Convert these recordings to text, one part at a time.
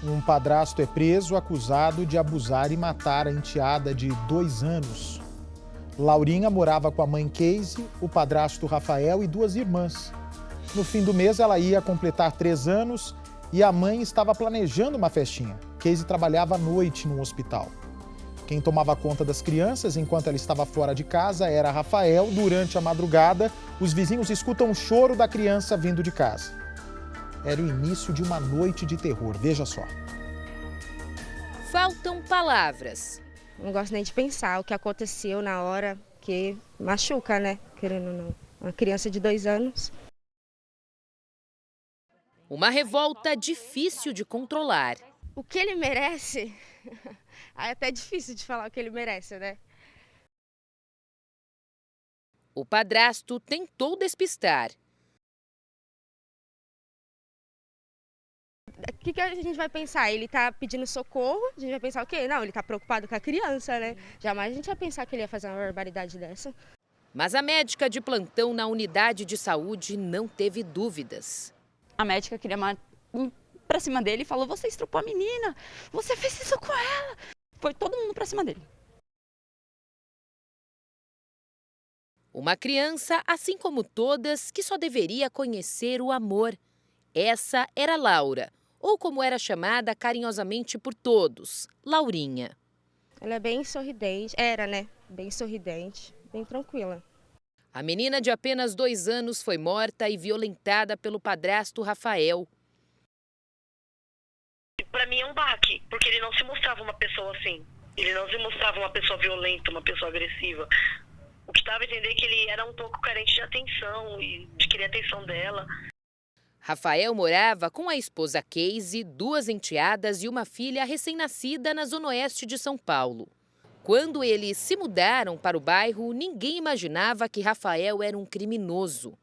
Um padrasto é preso acusado de abusar e matar a enteada de 2 anos. Laurinha morava com a mãe Casey, o padrasto Rafael e 2 irmãs. No fim do mês, ela ia completar 3 anos e a mãe estava planejando uma festinha. Casey trabalhava à noite no hospital. Quem tomava conta das crianças enquanto ela estava fora de casa era Rafael. Durante a madrugada, os vizinhos escutam o choro da criança vindo de casa. Era o início de uma noite de terror, veja só. Faltam palavras. Não gosto nem de pensar o que aconteceu na hora, que machuca, né? Querendo ou não. Uma criança de 2 anos. Uma revolta difícil de controlar. O que ele merece? É até difícil de falar o que ele merece, né? O padrasto tentou despistar. O que a gente vai pensar? Ele tá pedindo socorro, a gente vai pensar o quê? Não, ele tá preocupado com a criança, né? Jamais a gente ia pensar que ele ia fazer uma barbaridade dessa. Mas a médica de plantão na unidade de saúde não teve dúvidas. A médica queria ir pra cima dele e falou: você estrupou a menina, você fez isso com ela. Foi todo mundo pra cima dele. Uma criança, assim como todas, que só deveria conhecer o amor. Essa era Laura, ou como era chamada carinhosamente por todos, Laurinha. Ela é bem sorridente, era, né? Bem sorridente, bem tranquila. A menina de apenas 2 anos foi morta e violentada pelo padrasto Rafael. Para mim é um baque, porque ele não se mostrava uma pessoa assim. Ele não se mostrava uma pessoa violenta, uma pessoa agressiva. O que dava a entender é que ele era um pouco carente de atenção e de querer a atenção dela. Rafael morava com a esposa Casey, 2 enteadas e uma filha recém-nascida na zona oeste de São Paulo. Quando eles se mudaram para o bairro, ninguém imaginava que Rafael era um criminoso.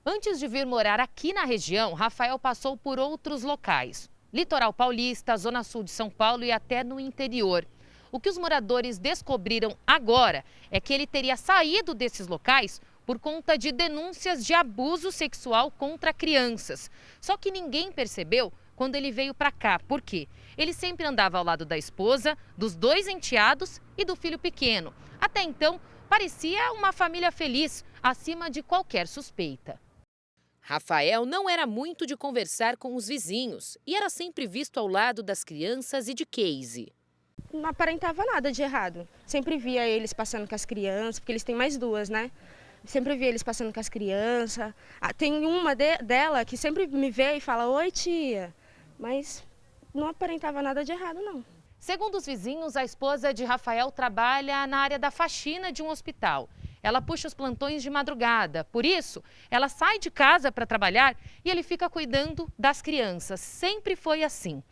Antes de vir morar aqui na região, Rafael passou por outros locais. Litoral Paulista, Zona Sul de São Paulo e até no interior. O que os moradores descobriram agora é que ele teria saído desses locais por conta de denúncias de abuso sexual contra crianças. Só que ninguém percebeu quando ele veio para cá. Por quê? Ele sempre andava ao lado da esposa, dos 2 enteados e do filho pequeno. Até então, parecia uma família feliz, acima de qualquer suspeita. Rafael não era muito de conversar com os vizinhos e era sempre visto ao lado das crianças e de Casey. Não aparentava nada de errado. Sempre via eles passando com as crianças, porque eles têm mais 2, né? Sempre via eles passando com as crianças. Tem uma dela que sempre me vê e fala: oi, tia. Mas não aparentava nada de errado, não. Segundo os vizinhos, a esposa de Rafael trabalha na área da faxina de um hospital. Ela puxa os plantões de madrugada. Por isso, ela sai de casa para trabalhar e ele fica cuidando das crianças. Sempre foi assim.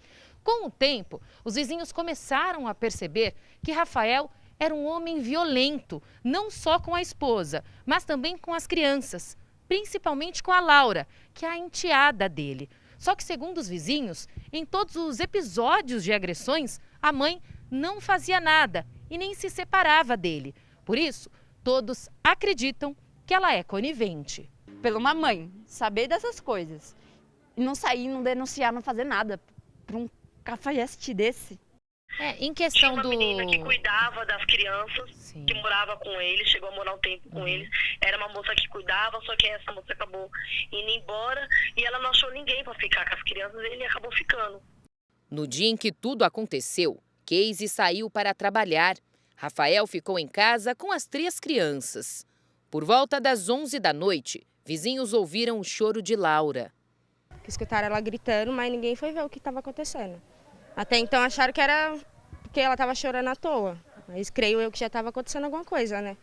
Com o tempo, os vizinhos começaram a perceber que Rafael era um homem violento, não só com a esposa, mas também com as crianças, principalmente com a Laura, que é a enteada dele. Só que, segundo os vizinhos, em todos os episódios de agressões, a mãe não fazia nada e nem se separava dele. Por isso, todos acreditam que ela é conivente. Pela uma mãe saber dessas coisas e não sair, não denunciar, não fazer nada para um cafajeste desse. Em Tinha questão uma do... menina que cuidava das crianças, Sim. que morava com eles, chegou a morar um tempo com eles. Era uma moça que cuidava, só que essa moça acabou indo embora e ela não achou ninguém para ficar com as crianças e ele acabou ficando. No dia em que tudo aconteceu, Casey saiu para trabalhar. Rafael ficou em casa com as 3 crianças. Por volta das 11 da noite, vizinhos ouviram o choro de Laura. Escutaram ela gritando, mas ninguém foi ver o que estava acontecendo. Até então acharam que era porque ela estava chorando à toa. Mas creio eu que já estava acontecendo alguma coisa, né?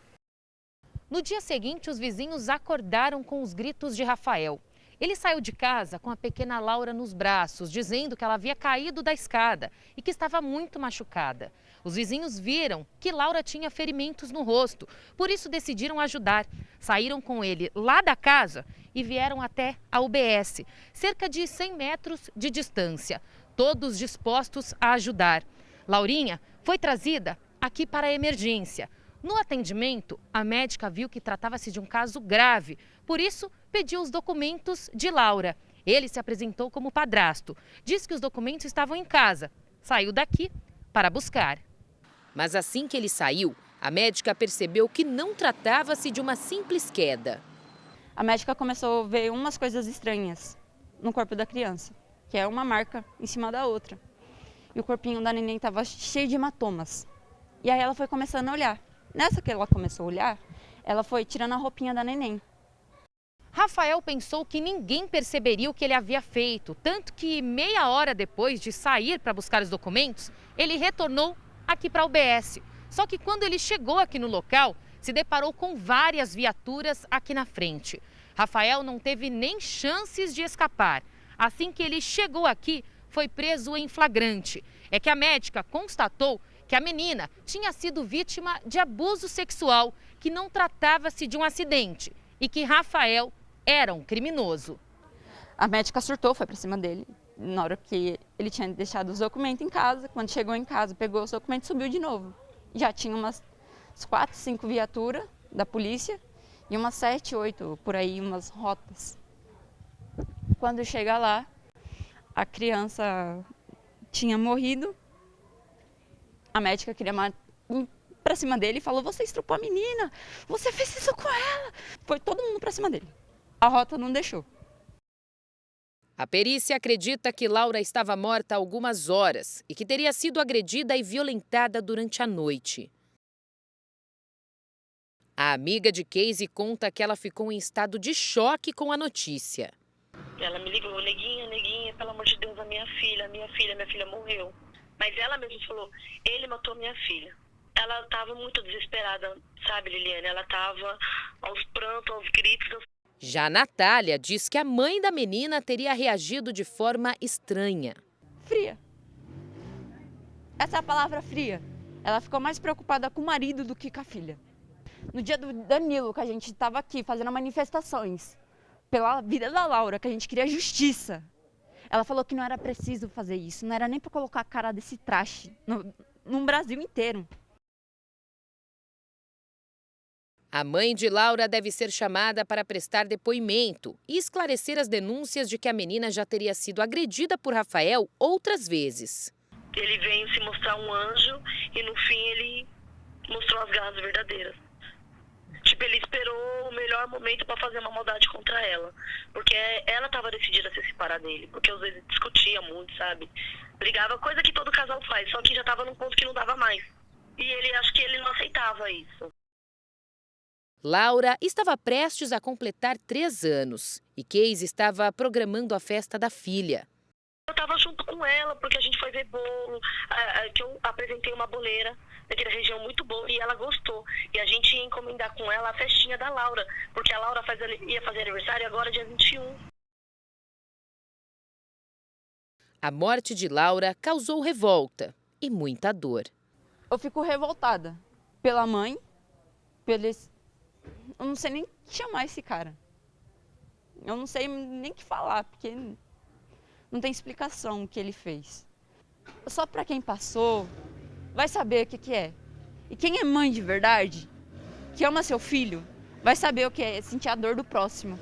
No dia seguinte, os vizinhos acordaram com os gritos de Rafael. Ele saiu de casa com a pequena Laura nos braços, dizendo que ela havia caído da escada e que estava muito machucada. Os vizinhos viram que Laura tinha ferimentos no rosto, por isso decidiram ajudar. Saíram com ele lá da casa e vieram até a UBS, cerca de 100 metros de distância, todos dispostos a ajudar. Laurinha foi trazida aqui para a emergência. No atendimento, a médica viu que tratava-se de um caso grave, por isso pediu os documentos de Laura. Ele se apresentou como padrasto, disse que os documentos estavam em casa, saiu daqui para buscar. Mas assim que ele saiu, a médica percebeu que não tratava-se de uma simples queda. A médica começou a ver umas coisas estranhas no corpo da criança, que é uma marca em cima da outra. E o corpinho da neném estava cheio de hematomas. E aí ela foi começando a olhar. Nessa que ela começou a olhar, ela foi tirando a roupinha da neném. Rafael pensou que ninguém perceberia o que ele havia feito, tanto que meia hora depois de sair para buscar os documentos, ele retornou aqui para a UBS. Só que quando ele chegou aqui no local, se deparou com várias viaturas aqui na frente. Rafael não teve nem chances de escapar. Assim que ele chegou aqui, foi preso em flagrante. É que a médica constatou que a menina tinha sido vítima de abuso sexual, que não tratava-se de um acidente e que Rafael era um criminoso. A médica surtou, foi para cima dele. Na hora que ele tinha deixado os documentos em casa, quando chegou em casa, pegou os documentos e subiu de novo. Já tinha umas 4, 5 viaturas da polícia e umas 7, 8, por aí, umas rotas. Quando chega lá, a criança tinha morrido. A médica queria ir para cima dele e falou: você estrupou a menina, você fez isso com ela. Foi todo mundo para cima dele. A rota não deixou. A perícia acredita que Laura estava morta há algumas horas e que teria sido agredida e violentada durante a noite. A amiga de Casey conta que ela ficou em estado de choque com a notícia. Ela me ligou: neguinha, pelo amor de Deus, minha filha morreu. Mas ela mesma falou: ele matou minha filha. Ela estava muito desesperada, sabe, Liliane? Ela estava aos prantos, aos gritos. Já a Natália diz que a mãe da menina teria reagido de forma estranha. Fria. Essa é a palavra, fria. Ela ficou mais preocupada com o marido do que com a filha. No dia do Danilo, que a gente estava aqui fazendo manifestações pela vida da Laura, que a gente queria justiça, ela falou que não era preciso fazer isso, não era nem para colocar a cara desse traste no Brasil inteiro. A mãe de Laura deve ser chamada para prestar depoimento e esclarecer as denúncias de que a menina já teria sido agredida por Rafael outras vezes. Ele veio se mostrar um anjo e no fim ele mostrou as garras verdadeiras. Tipo, ele esperou o melhor momento para fazer uma maldade contra ela. Porque ela estava decidida a se separar dele. Porque às vezes discutia muito, sabe? Brigava, coisa que todo casal faz. Só que já estava num ponto que não dava mais. E ele, acho que ele não aceitava isso. Laura estava prestes a completar 3 anos e Casey estava programando a festa da filha. Eu estava junto com ela porque a gente foi ver bolo, que eu apresentei uma boleira daquela região muito boa e ela gostou. E a gente ia encomendar com ela a festinha da Laura, porque a Laura ia fazer aniversário agora dia 21. A morte de Laura causou revolta e muita dor. Eu fico revoltada pela mãe, eu não sei nem chamar esse cara. Eu não sei nem o que falar, porque não tem explicação o que ele fez. Só para quem passou, vai saber o que é. E quem é mãe de verdade, que ama seu filho, vai saber o que é sentir a dor do próximo.